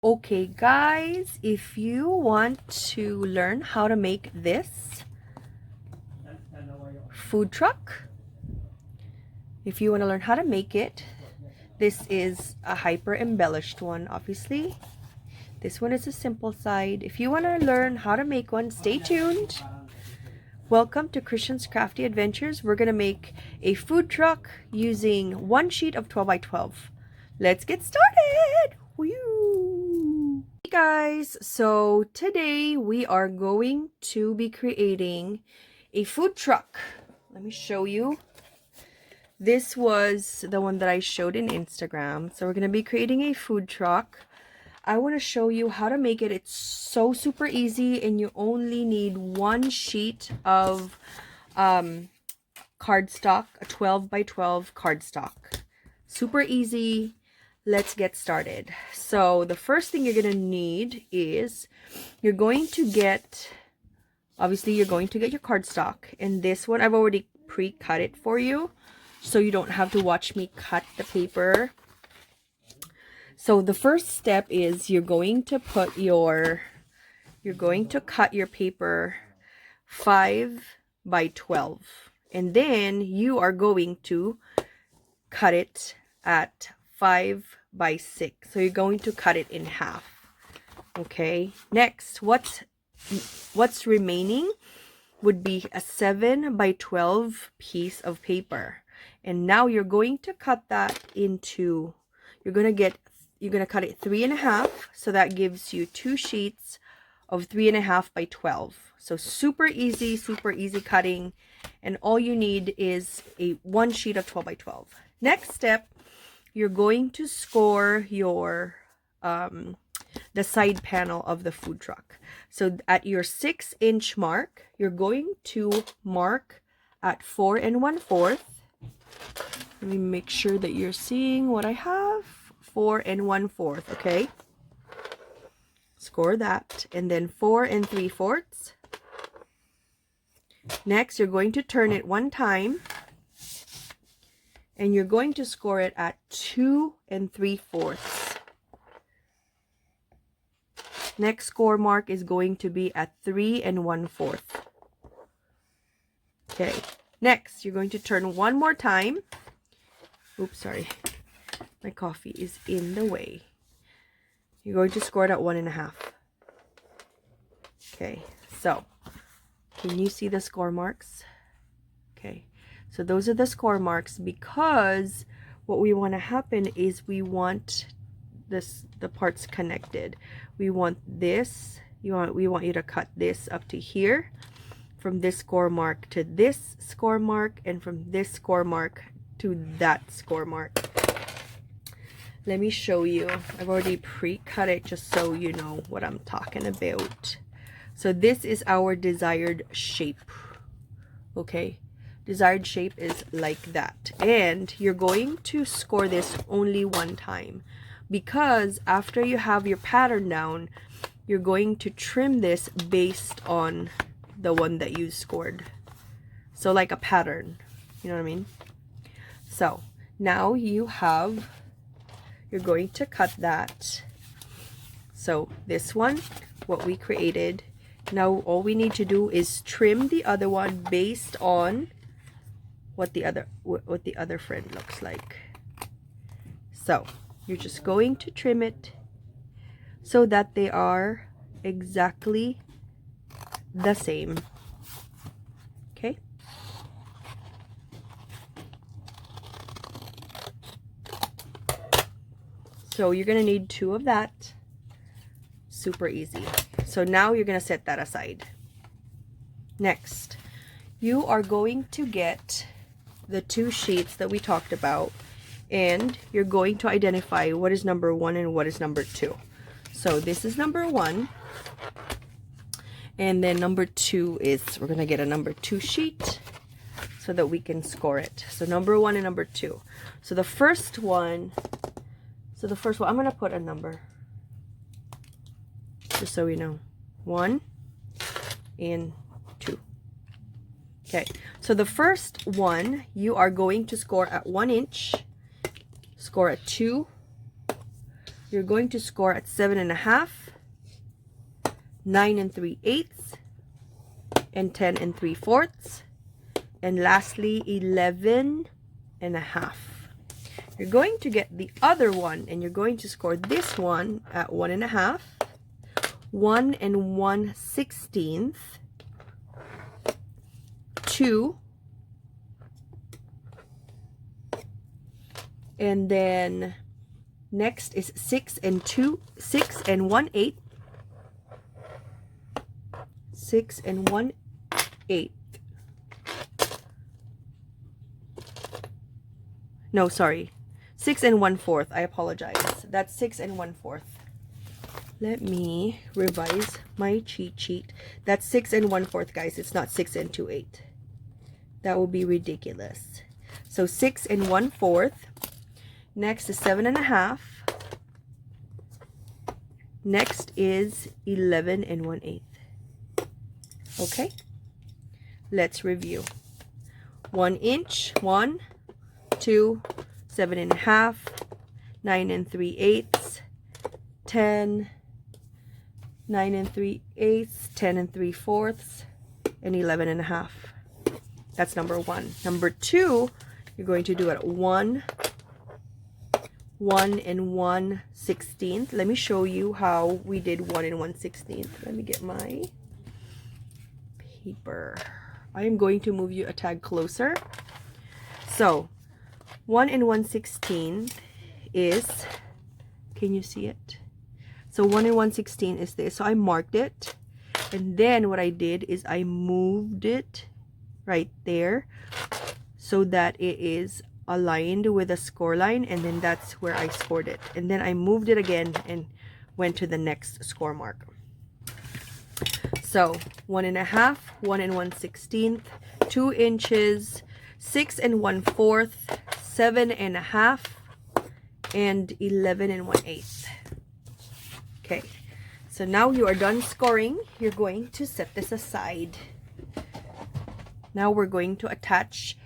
Okay guys, if you want to learn how to make this food truck, if you want to learn how to make it, this is a hyper embellished one. Obviously this one is a simple side. If you want to learn how to make one, stay tuned. Welcome to Christian's Crafty Adventures. We're gonna make a food truck using one sheet of 12 by 12. Let's get started. Woo! Hey guys, so today we are going to be creating a food truck. Let me show you. This was the one that I showed in Instagram. So we're gonna be creating a food truck. I want to show you how to make it. It's so super easy, and you only need one sheet of cardstock, a 12 by 12 cardstock. Super easy. Let's get started. So the first thing you're going to need is you're going to get your cardstock, and this one I've already pre-cut it for you so you don't have to watch me cut the paper. So the first step is you're going to cut your paper 5 by 12, and then you are going to cut it at 5 by 6. So you're going to cut it in half. Okay, next what's remaining would be a 7 by 12 piece of paper, and now you're going to cut that into, you're going to cut it 3.5, so that gives you 2 sheets of 3.5 by 12. So super easy cutting, and all you need is one sheet of 12 by 12. Next step, you're going to score your the side panel of the food truck. So at your 6-inch mark, you're going to mark at 4 1/4. Let me make sure that you're seeing what I have. 4 1/4, okay? Score that, and then 4 3/4. Next, you're going to turn it one time, and you're going to score it at 2 3/4. Next score mark is going to be at 3 1/4. Okay, next you're going to turn one more time. Oops, sorry. My coffee is in the way. You're going to score it at 1.5. Okay, so can you see the score marks? Okay, so those are the score marks, because what we want to happen is we want the parts connected. We want this, we want you to cut this up to here, from this score mark to this score mark, and from this score mark to that score mark. Let me show you. I've already pre-cut it just so you know what I'm talking about. So this is our desired shape. Okay, desired shape is like that, and you're going to score this only one time, because after you have your pattern down, you're going to trim this based on the one that you scored. So like a pattern, you know what I mean? So now you're going to cut that. So this one, what we created, now all we need to do is trim the other one based on what the other friend looks like. So you're just going to trim it so that they are exactly the same. Okay, so you're gonna need 2 of that. Super easy. So now you're gonna set that aside. Next, you are going to get the 2 sheets that we talked about, and you're going to identify what is number 1 and what is number 2. So this is number 1, and then number 2 is, we're gonna get a number 2 sheet so that we can score it. So number 1 and number 2. So the first one, I'm gonna put a number just so we know. 1 and 2. Okay, so the first one you are going to score at 1 inch, score at 2, you're going to score at 7.5, 9 3/8, and 10 3/4, and lastly 11.5. You're going to get the other one, and you're going to score this one at 1.5, 1 1/16, 2, and then next is 6 1/8, 6 1/8. No, sorry, 6 1/4. I apologize. That's 6 1/4. Let me revise my cheat sheet. That's 6 1/4, guys. It's not 6 2/8. That would be ridiculous. So 6 1/4. Next is 7.5. Next is 11 1/8. Okay, let's review. 1 inch, 1, 2, 7.5, 9 3/8, 10, 9 3/8, 10 3/4, and 11.5. That's number 1. Number 2, you're going to do it 1, 1 1/16. Let me show you how we did 1 1/16. Let me get my paper. I am going to move you a tag closer. So 1 1/16 is, can you see it? So 1 1/16 is this. So I marked it, and then what I did is I moved it right there so that it is aligned with a score line, and then that's where I scored it. And then I moved it again and went to the next score mark. So 1.5, 1 1/16, 2 inches, 6 1/4, 7.5, and 11 1/8. Okay, so now you are done scoring. You're going to set this aside. Now we're going to attach,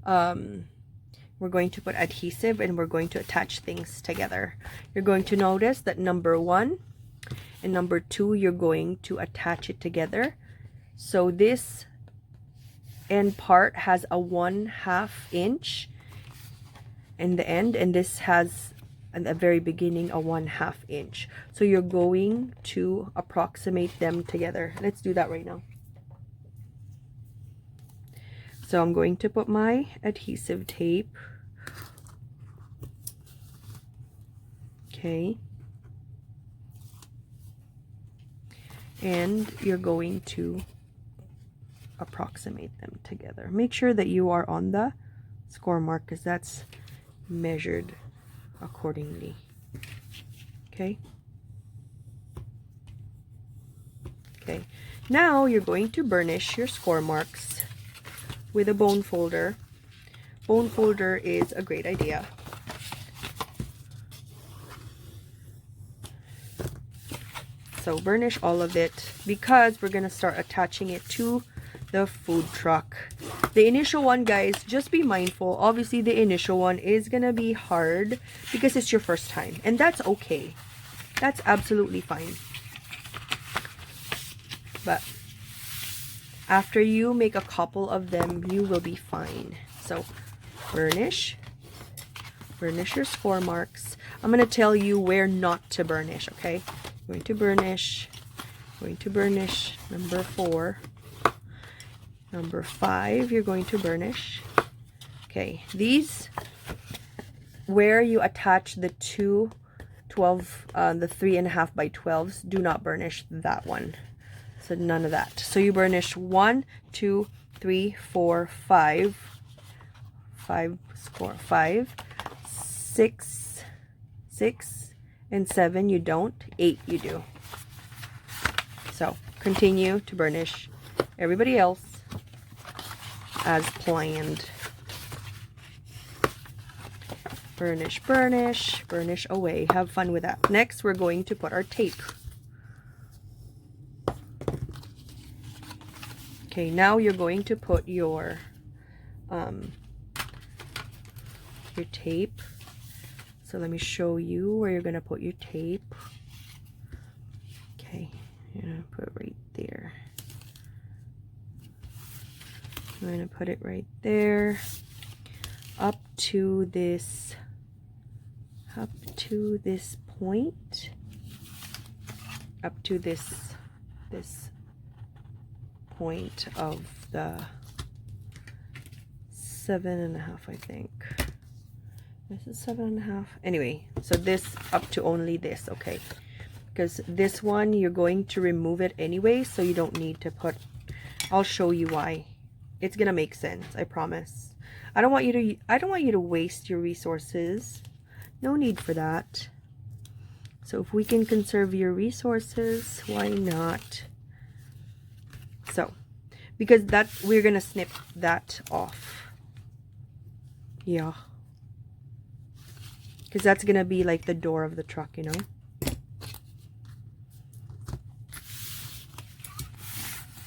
we're going to put adhesive, and we're going to attach things together. You're going to notice that number 1 and number 2, you're going to attach it together. So this end part has a 1/2 inch in the end, and this has at the very beginning a 1/2 inch. So you're going to approximate them together. Let's do that right now. So I'm going to put my adhesive tape. Okay. And you're going to approximate them together. Make sure that you are on the score mark, because that's measured accordingly. Okay. Okay. Now you're going to burnish your score marks with a bone folder. Bone folder is a great idea. So burnish all of it, because we're going to start attaching it to the food truck. The initial one, guys, just be mindful. Obviously, the initial one is going to be hard because it's your first time. And that's okay. That's absolutely fine. But after you make a couple of them, you will be fine. So burnish. Burnish your score marks. I'm going to tell you where not to burnish, okay? Going to burnish. Going to burnish number 4. Number 5, you're going to burnish. Okay, these, where you attach the two 12, the 3.5 by 12s, do not burnish that one. So none of that. So you burnish 1, 2, 3, 4, 5. 5, score 5, 6, 6, and 7 you don't. 8 you do. So continue to burnish everybody else as planned. Burnish, burnish, burnish away. Have fun with that. Next, we're going to put our tape. Okay, now you're going to put your tape. So let me show you where you're gonna put your tape. Okay, you're gonna put it right there. I'm gonna put it right there, up to this point, up to this point of the 7.5, I think. This is 7.5. Anyway, so this up to only this, okay? Because this one you're going to remove it anyway, so you don't need to put. I'll show you why. It's gonna make sense, I promise. I don't want you to waste your resources. No need for that. So if we can conserve your resources, why not? So, because we're gonna snip that off. Yeah. Because that's gonna be like the door of the truck, you know?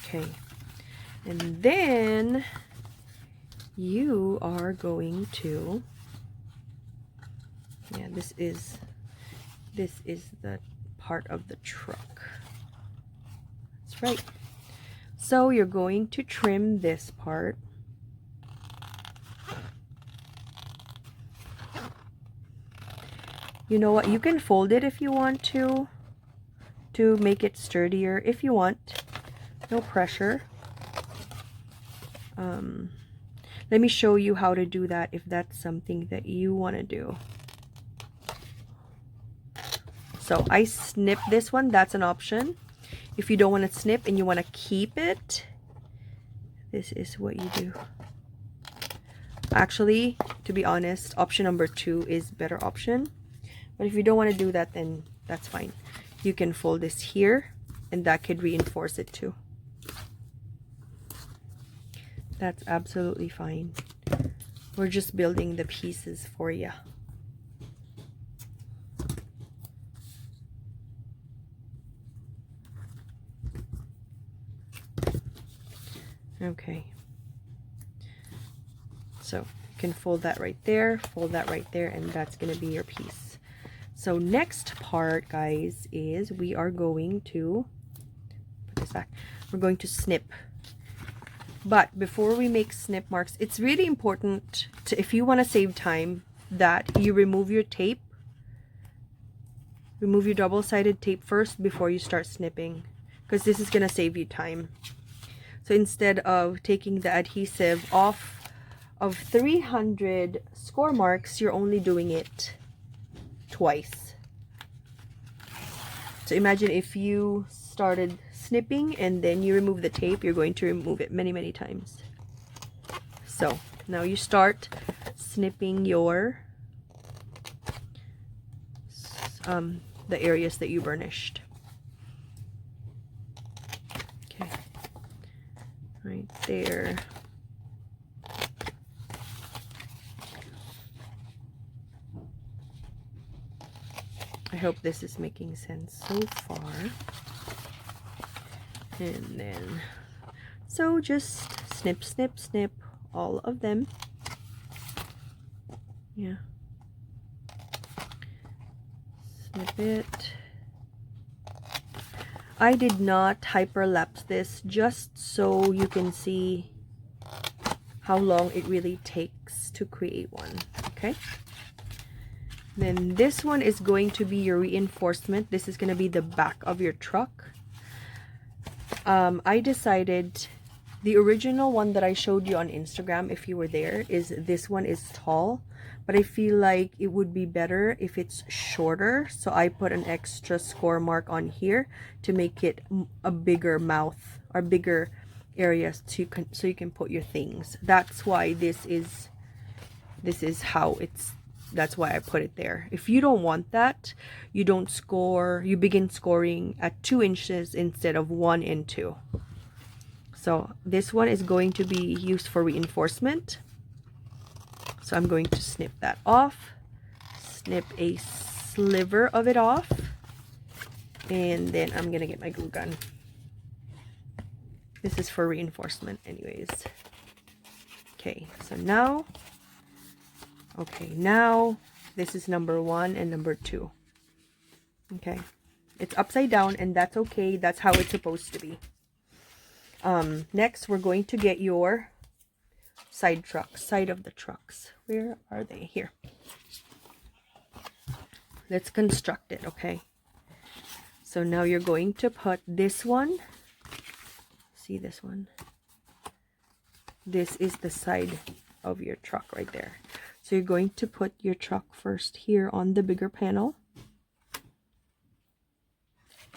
Okay. And then you are going to, yeah, this is the part of the truck. That's right. So you're going to trim this part. You know what? You can fold it if you want to make it sturdier if you want. No pressure. Let me show you how to do that if that's something that you want to do. So I snip this one. That's an option. If you don't want to snip and you want to keep it, this is what you do. Actually, to be honest, option number 2 is better option. But if you don't want to do that, then that's fine. You can fold this here, and that could reinforce it too. That's absolutely fine. We're just building the pieces for you. Okay. So you can fold that right there, and that's going to be your piece. So next part, guys, is we are going to put this back. We're going to snip. But before we make snip marks, it's really important to, if you want to save time, that you remove your tape. Remove your double-sided tape first before you start snipping, because this is going to save you time. So instead of taking the adhesive off of 300 score marks, you're only doing it twice. So imagine if you started snipping and then you remove the tape, you're going to remove it many times. So now you start snipping your the areas that you burnished. Okay, right there. I hope this is making sense so far. And then, so just snip, snip, snip all of them. Yeah. Snip it. I did not hyperlapse this just so you can see how long it really takes to create one. Okay. Then this one is going to be your reinforcement. This is going to be the back of your truck. I decided the original one that I showed you on Instagram, if you were there, is this one is tall, but I feel like it would be better if it's shorter. So I put an extra score mark on here to make it a bigger mouth or bigger areas so you can put your things. That's why this is how it's. That's why I put it there. If you don't want that, you don't score, you begin scoring at 2 inches instead of 1 and 2. So this one is going to be used for reinforcement. So I'm going to snip that off, snip a sliver of it off, and then I'm gonna get my glue gun. This is for reinforcement anyways. Okay, so now Okay, now this is number 1 and number 2. Okay, it's upside down, and that's okay. That's how it's supposed to be. Next, we're going to get your side of the trucks. Where are they? Here. Let's construct it, okay? So now you're going to put this one. See this one? This is the side of your truck right there. So you're going to put your truck first here on the bigger panel.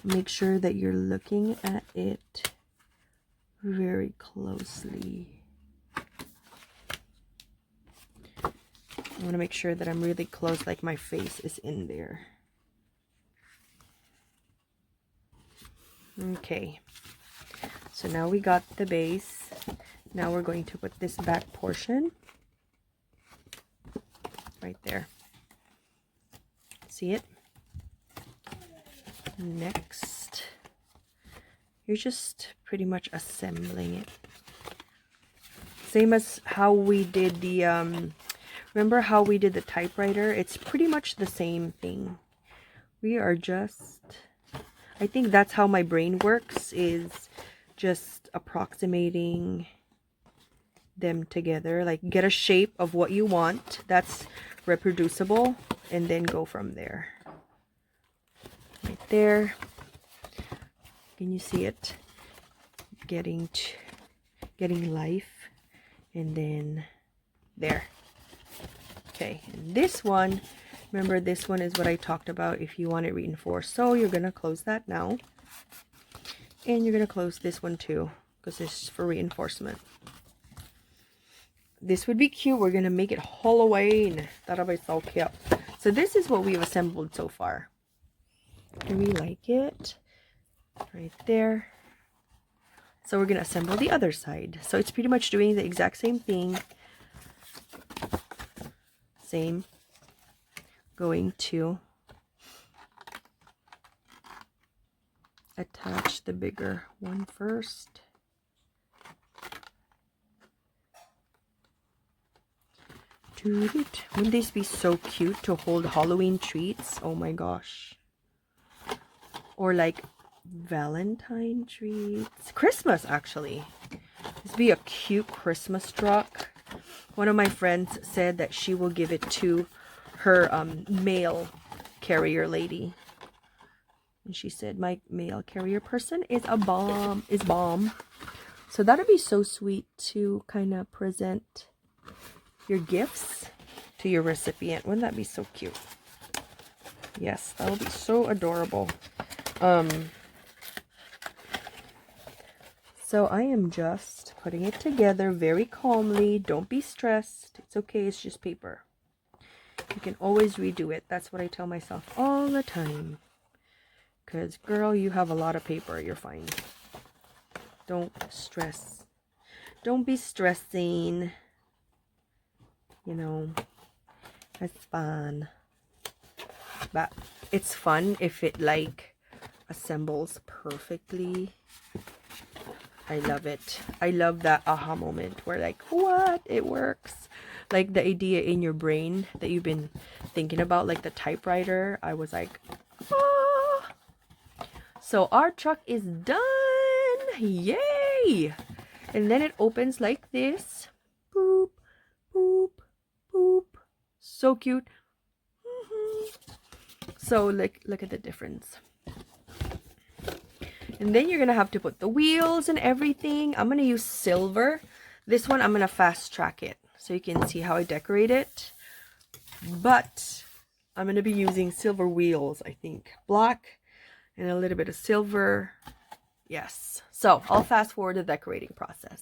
Make sure that you're looking at it very closely. I want to make sure that I'm really close, like my face is in there. Okay. So now we got the base. Now we're going to put this back portion right there. See it? Next, you're just pretty much assembling it. Same as how we did the, remember how we did the typewriter? It's pretty much the same thing. We are just, I think that's how my brain works, is just approximating them together. Like, get a shape of what you want that's reproducible, and then go from there. Right there. Can you see it? Getting life. And then there. Okay, and this one, remember, this one is what I talked about if you want it reinforced. So you're going to close that now. And you're going to close this one too, because this is for reinforcement. This would be cute. We're going to make it Halloween. That'll be so cute. So this is what we've assembled so far. Do we like it? Right there. So we're going to assemble the other side. So it's pretty much doing the exact same thing. Same. Going to attach the bigger one first. Wouldn't these be so cute to hold Halloween treats? Oh my gosh. Or like Valentine treats. Christmas, actually. This would be a cute Christmas truck. One of my friends said that she will give it to her mail carrier lady. And she said, my mail carrier person is a bomb. So that'd be so sweet to kind of present your gifts to your recipient. Wouldn't that be so cute? Yes, that would be so adorable. So I am just putting it together very calmly. Don't be stressed. It's okay. It's just paper. You can always redo it. That's what I tell myself all the time. Because, girl, you have a lot of paper. You're fine. Don't stress. Don't be stressing. You know, it's fun. But it's fun if it, like, assembles perfectly. I love it. I love that aha moment where, like, what? It works. Like the idea in your brain that you've been thinking about, like the typewriter. I was like, ah. So our truck is done. Yay! And then it opens like this. Boop, boop, boop. So cute. So look at the difference. And then you're going to have to put the wheels and everything. I'm going to use silver. This one, I'm going to fast track it so you can see how I decorate it. But I'm going to be using silver wheels, I think. Black and a little bit of silver. Yes. So I'll fast forward the decorating process.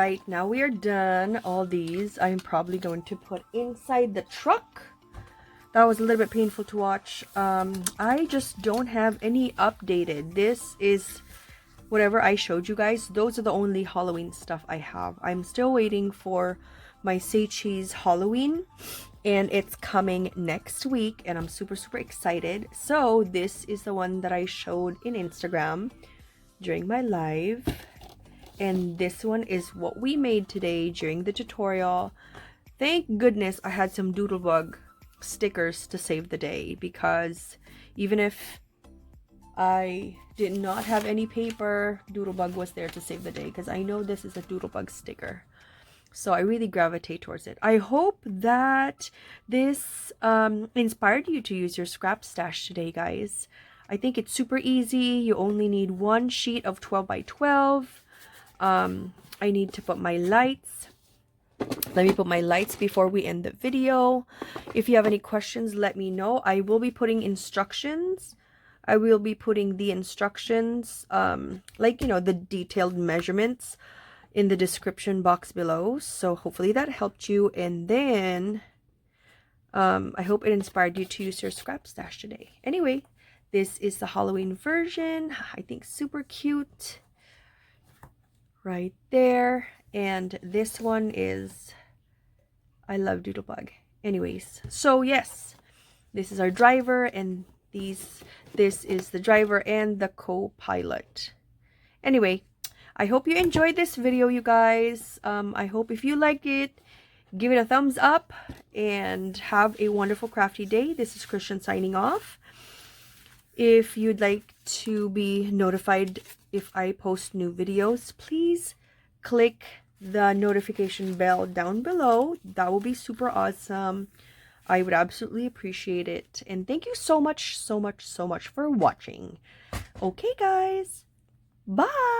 Right, now we are done. All these I'm probably going to put inside the truck. That was a little bit painful to watch. I just don't have any updated. This is whatever I showed you guys. Those are the only Halloween stuff I have. I'm still waiting for my Say Cheese Halloween, and it's coming next week, and I'm super excited. So this is the one that I showed in Instagram during my live, and this one is what we made today during the tutorial. Thank goodness I had some Doodlebug stickers to save the day, because even if I did not have any paper, Doodlebug was there to save the day, because I know this is a Doodlebug sticker. So I really gravitate towards it. I hope that this inspired you to use your scrap stash today, guys. I think it's super easy. You only need one sheet of 12 by 12. I need to put my lights. Let me put my lights before we end the video. If you have any questions, let me know. I will be putting instructions. I will be putting the instructions, like, you know, the detailed measurements in the description box below. So hopefully that helped you. And then I hope it inspired you to use your scrap stash today. Anyway, this is the Halloween version. I think super cute. Right there. And this one is, I love Doodlebug. Anyways, so yes, this is our driver, and this is the driver and the co-pilot. Anyway, I hope you enjoyed this video, you guys. I hope if you liked it, give it a thumbs up, and have a wonderful crafty day. This is Christian signing off. If you'd like to be notified if I post new videos, please click the notification bell down below. That will be super awesome. I would absolutely appreciate it. And thank you so much for watching. Okay, guys. Bye.